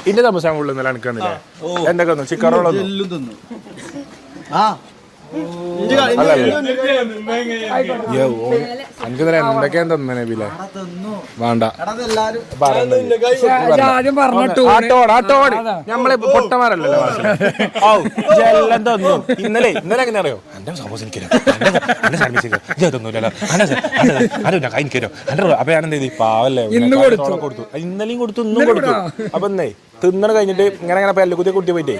ഇന്റെ സമൂസ കൂടുതൽ എനിക്കന്നില്ലേ എന്തൊക്കെ ഒന്നും ചിക്കൻ റോളൊന്നും എനിക്ക് എന്തൊക്കെയാ തന്നെ ബിലെ വേണ്ട നമ്മളെ പൊട്ടന്മാരല്ലല്ലോ എല്ലാം തന്നു ഇന്നലെ എങ്ങനെ അറിയോ എന്റെ സമൂസ എനിക്കോ എന്റെ സർവീസിലോ എനിക്കോ അപ്പൊ ഞാൻ എന്ത് ചെയ്തു പാവല്ലേ കൊടുത്തു ഇന്നലെയും കൊടുത്തു ഇന്നും കൊടുത്തു അപ്പൊ എന്നേ തിന്നണ കഴിഞ്ഞിട്ട് ഇങ്ങനെ പല്ലുകുത്തിയെ കുട്ടി പോയിട്ടേ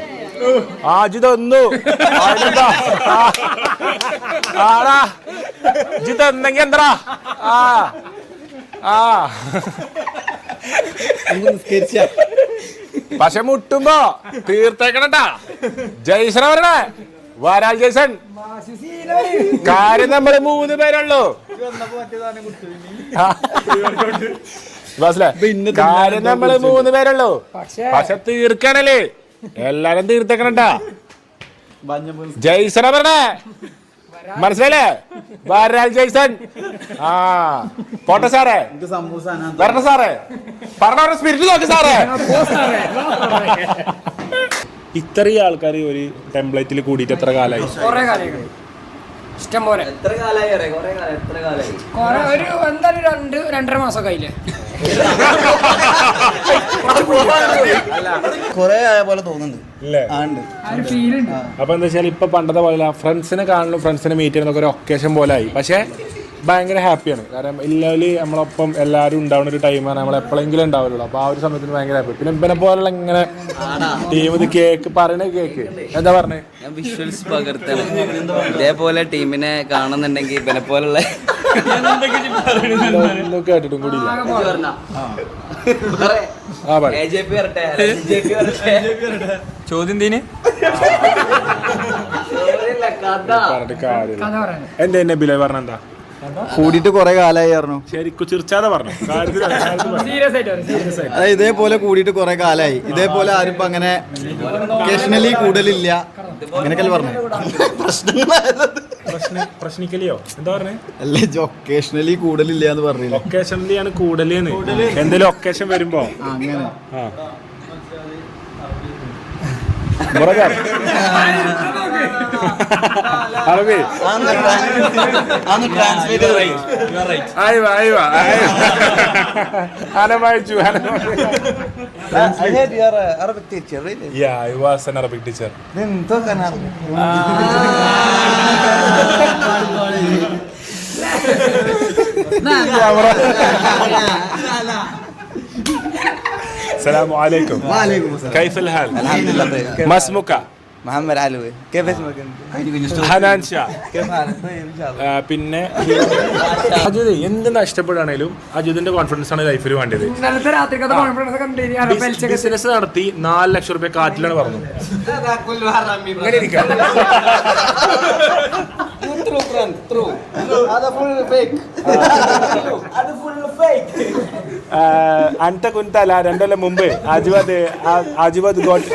ആജി തന്നു ആടാ ഇജ്ജ് തന്നെങ്കി എന്താ പക്ഷെ മുട്ടുമ്പോ തീർത്തേക്കണട്ടാ ജയ്സൺ അവരുടെ വരാൽ ജയ്സൺ കാര്യം നമ്മള് 3 പേരുള്ളൂ കാര്യം നമ്മള് 3 പേരുള്ളൂ പക്ഷെ തീർക്കണല്ലേ എല്ലാരും തീർത്തേക്കണട്ടാ ജയ്സൺ അവരുടെ മനസ്സിലല്ലേ വരാൽ ജയ്സൺ പോട്ടെ സാറേ വരണ സാറേ പറഞ്ഞ സ്പിരിറ്റ് നോക്ക് സാറേ ഇത്രയും ആൾക്കാർ ഒരു ടെംപ്ലേറ്റിൽ കൂടിയിട്ട് എത്ര കാലമായി ഇഷ്ടം പോലെ ഒരു എന്തായാലും 2-2.5 മാസമൊക്കെ ആയില്ലേ കൊറേ ആയ പോലെ തോന്നുന്നുണ്ട്. അപ്പൊ എന്താ വെച്ചാൽ ഇപ്പൊ പണ്ടത്തെ പോലെ ഫ്രണ്ട്സിനെ കാണുന്നു ഫ്രണ്ട്സിനെ മീറ്റ് ചെയ്യുന്നതൊക്കെ ഒരു ഒക്കേഷൻ പോലെ ആയി. പക്ഷെ ഭയങ്കര ഹാപ്പിയാണ്. കാരണം ഇല്ലെങ്കിൽ നമ്മളൊപ്പം എല്ലാവരും ഉണ്ടാവുന്ന ഒരു ടൈമാണ് നമ്മൾ എപ്പോഴെങ്കിലും ഉണ്ടാവുള്ളൂ. അപ്പൊ ആ ഒരു സമയത്തിന് ഭയങ്കര ഹാപ്പി. പിന്നെ ഇവനെ പോലുള്ള ഇങ്ങനെ ടീം ഇത് കേക്ക് പറയണ കേക്ക് എന്താ പറഞ്ഞേ ഞാൻ വിഷ്വൽസ് പകർത്തണം. ഇതേപോലെ ടീമിനെ കാണുന്നുണ്ടെങ്കിൽ ഇവനെ പോലുള്ള കേട്ടിട്ടും കൂടി ചോദ്യം തീന് എന്താ എന്നെ ബില പറഞ്ഞെന്താ കൂടിയിട്ട് കൊറേ കാലായി പറഞ്ഞു. ശരിക്കും ചിരിച്ചാതെ പറഞ്ഞു. അതായത് ഇതേപോലെ കൂടിയിട്ട് കൊറേ കാലായി. ഇതേപോലെ ആരും ഇപ്പൊ അങ്ങനെ ഒക്കേഷണലി കൂടലില്ല അങ്ങനെയൊക്കെ പറഞ്ഞു. പ്രശ്നിക്കലിയോ എന്താ പറഞ്ഞേ? അല്ലേ ഒക്കേഷണലി കൂടലില്ല എന്ന് പറഞ്ഞില്ല. ഒക്കേഷണലി ആണ് കൂടലെന്ന്. എന്തെങ്കിലും ഒക്കേഷൻ വരുമ്പോ അങ്ങനെ അറബി വായിച്ചു. Yeah, I was an Arabic teacher. السلام عليكم. وعليكم السلام. كيف الحال؟ الحمد لله طيب. ما اسمك؟ محمد علوي. كيف اسمك انت؟ ഹനാൻ ഷാ. كيف حالك؟ طيب ان شاء الله. പിന്നെ അജിത് എന്ത് നഷ്ടപ്പെടാണേലും അജിതിന്റെ കോൺഫിഡൻസ് ആണ് ലൈഫിൽ വേണ്ടത്. ബിസിനസ് നടത്തി 4 ലക്ഷം രൂപ കാറ്റിലാണ് പറഞ്ഞു. ഇങ്ങനെ ഇരിക്കാം. അൻത കുന്തല 2 കൊല്ലം മുമ്പ് അജിവദ് got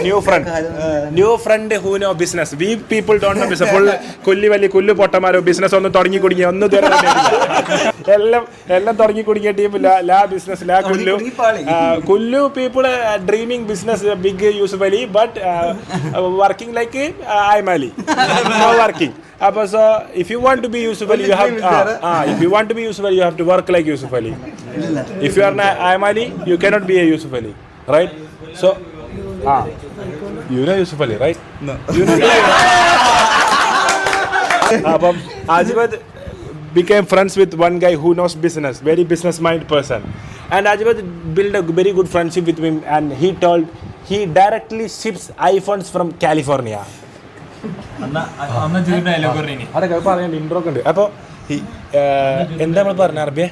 new friend who know business. We people don't know business. Full കൊല്ലു പൊട്ടന്മാരോ ബിസിനസ് ഒന്നും തുടങ്ങി കുടുങ്ങി ഒന്നും എല്ലാം തുടങ്ങി കുടുങ്ങിയ ടീം ലാ ബിസിനസ് ലാ കുല്ലു people dreaming business big Yusuf Ali but working like ഐമാലി no working. So if you want to be Yusuf Ali, you have if you want to be Yusuf Ali, you have to work like Yusuf Ali. If you are I'm Ali, you cannot be a Yusuf Ali, right? So you know Yusuf Ali, right? No. You know. Ajibad became friends with one guy who knows business, very business mind person, and Ajibad built a very good friendship with him, and he directly ships iPhones from California. അതൊക്കെ പറയാൻ intro ഒക്കെ ഉണ്ട്. അപ്പൊ എന്താ നമ്മൾ പറഞ്ഞ അറബിയെ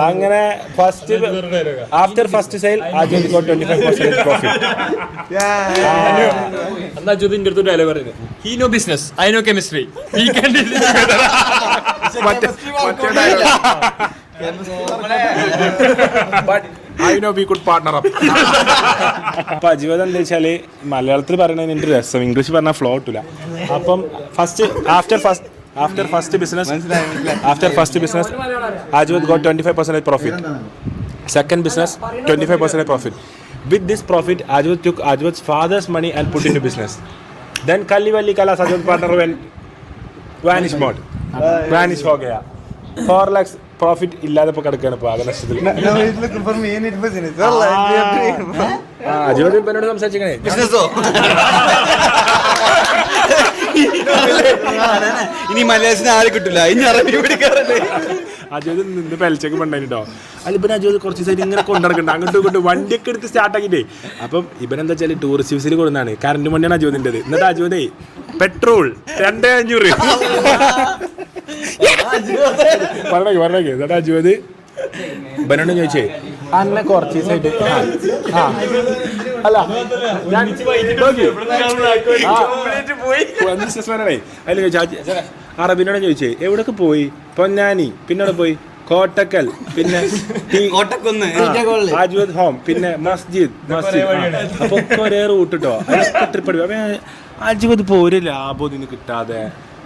അങ്ങനെ first after first sale Ajith got 25% profit. എന്നാ അജിത് ഇന്റെ അടുത്ത് ഡയലോഗ് പറയുന്നത് he know business I know chemistry we can do this together. But I know we could partner up. അപ്പൊ അജിവത് എന്താ വെച്ചാല് മലയാളത്തിൽ പറയണതിന് രസം, ഇംഗ്ലീഷ് പറഞ്ഞാൽ ഫ്ലോ കിട്ടില്ല. അപ്പം after After first business, Ajwad got 25% profit. Second business, 25% profit. With this profit, Ajwad took Ajwad's father's money and put into business. Then Kalli Valli Kalas Ajwad partner went vanish mode. Vanish ho gaya. 4 lakhs profit ഇല്ലാതെ ഇപ്പൊ കിടക്കാണ് ഇപ്പൊ ആകെ നഷ്ടത്തിൽ. അജോദ് എന്നോട് സംസാരിച്ചേ ബിസിനസ്സോ ഇനി മലയാളത്തിന് ആരെ കിട്ടില്ല ഇനി അറബി പിടിക്കാറല്ലേ. അജോദ് നിന്ന് പെൽച്ചൊക്കെ പണ്ടായിട്ടോ. അല്ല ഇവൻ അജോദ് കുറച്ച് ദിവസം ഇങ്ങനെ കൊണ്ടിറക്കണ്ട അങ്ങോട്ടും ഇങ്ങോട്ടും വണ്ടിയൊക്കെ എടുത്ത് സ്റ്റാർട്ടാക്കിട്ടേ. അപ്പം ഇവനെന്താ വെച്ചാൽ ടൂറിസ്റ്റ് ബസ്സിൽ കൊടുന്നാണ്. കറണ്ട് വണ്ടിയാണ് അജോദിൻ്റെത്. എന്നിട്ട് അജോദേ പെട്രോൾ 2500 പറഞ്ഞേക്ക്. എന്നിട്ട് അജോദ് ഇവനോട് ചോദിച്ചേ അന്നെ കുറച്ച് ദിവസമായിട്ട് അല്ല ഞാൻ ബിസിനസ്മാനാണേ. അതിൽ ചോദിച്ചു അറബിനോട് ചോദിച്ചേ എവിടെയൊക്കെ പോയി? പൊന്നാനി, പിന്നെ പോയി കോട്ടക്കൽ, പിന്നെ അജ്വദ് ഹോം, പിന്നെ മസ്ജിദ്. അപ്പൊ ഒരേ റൂട്ട് കേട്ടോ. അതൊക്കെ ട്രിപ്പ് അടിക്കും. അജ്വദ് ഇപ്പോൾ ഒരു ലാഭം ഇതിന് കിട്ടാതെ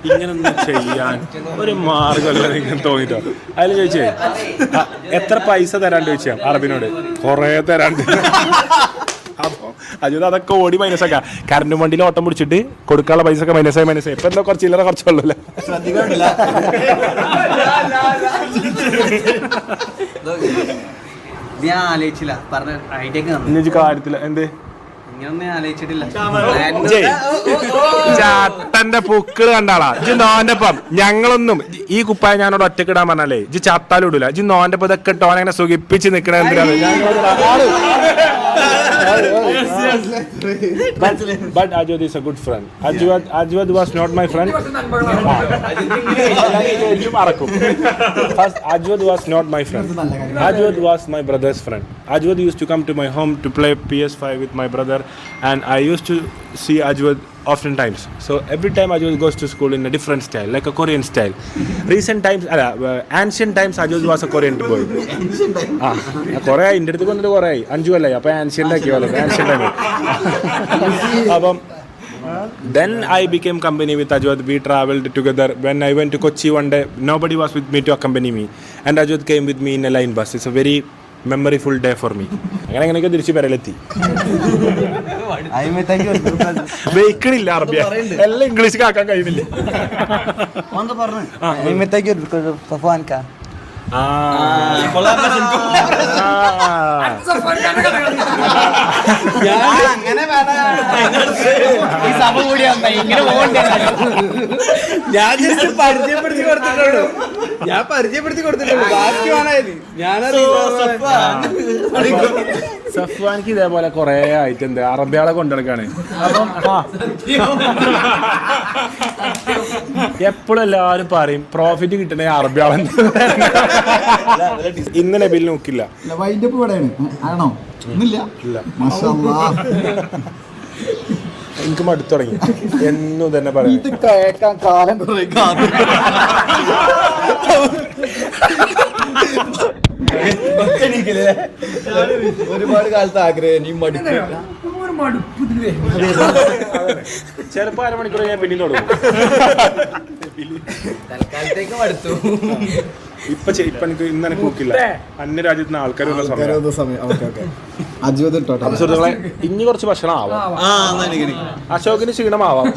ഇങ്ങനെ ഒന്നും ചെയ്യാൻ ഒരു മാർഗമല്ല ഇങ്ങനെ തോന്നിട്ടോ. അതിൽ ചോദിച്ചേ എത്ര പൈസ തരാണ്ട് ചോദിച്ചാ അറബിനോട്. കുറേ തരാണ്ട്. അപ്പോൾ അജുദ് അതൊക്കെ ഓടി മൈനസാക്കാം. കറണ്ട് വണ്ടിയിൽ ഓട്ടം പിടിച്ചിട്ട് കൊടുക്കാനുള്ള പൈസ ഒക്കെ മൈനസായി. ഇപ്പൊ എന്താ കുറച്ച് ചില്ലറ കുറച്ചുള്ളൂ. കാര്യത്തില്ല എന്ത് ചാത്തന്റെ പൂക്കള് കണ്ടാളാ ഇജ് നോന്റെപ്പം. ഞങ്ങളൊന്നും ഈ കുപ്പായ ഞാനോട് ഒറ്റക്ക് ഇടാൻ പറഞ്ഞാലേ ഇജ് ചത്താലും ഇടൂല. ഇജ് നോന്റെപ്പം ഇതൊക്കെ ഇട്ടോ അങ്ങനെ സുഖിപ്പിച്ച് നിക്കണ എന്തിനാണ്? But Ajwad is a good friend. Ajwad was not my friend. First, Ajwad was not my friend. Ajwad was my brother's friend. Ajwad used to come to my home to play PS5 with my brother, and I used to see Ajwad oftentimes. So every time Ajwad goes to school in a different style, like a Korean style. Recent times, ancient times, Ajwad was a Korean boy. Korea, India, to go to Korea. Anju alla, appa ancient like you all. Ancient time. Then I became company with Ajwad. We traveled together. When I went to Kochi one day, nobody was with me to accompany me, and Ajwad came with me in a line bus. It's a very memoryful day for me. അങ്ങനെയൊക്കെ തിരിച്ചു വരലെത്തി. വെഹിക്കിളില്ല അറബിയ എല്ലാം English കാക്കാൻ കഴിയുന്നില്ല. ഞാൻ പരിചയപ്പെടുത്തി കൊടുത്തിട്ടുള്ളൂ. ബാക്കി സഫ്വാനിക്ക് ഇതേപോലെ കൊറേ ആയിട്ടുണ്ട് അറബിയാളെ കൊണ്ടെടുക്കാണ്. അപ്പം എപ്പോഴും എല്ലാവരും പറയും പ്രോഫിറ്റ് കിട്ടണേ അറബിയാളെ. ഇന്ന് നബിൽ നോക്കില്ല. എനിക്ക് മടുത്തു തുടങ്ങി എന്നും തന്നെ പറയാം. കാലം ഒരുപാട് കാലത്ത് ആഗ്രഹം നീ മടുക്കും. ചിലപ്പോ അരമണിക്കൂർ ഞാൻ പിന്നീട് തുടങ്ങും. തൽക്കാലത്തേക്ക് മടുത്തു. ഇപ്പൊ എനിക്ക് ഇന്ന് എനിക്ക് നോക്കില്ല. അന്യ രാജ്യത്ത് നിന്ന് ആൾക്കാർ സമയം. സുഹൃത്തുക്കളെ ഇനി കുറച്ച് ഭക്ഷണം ആവാം. അശോകിന് ക്ഷീണമാവാം.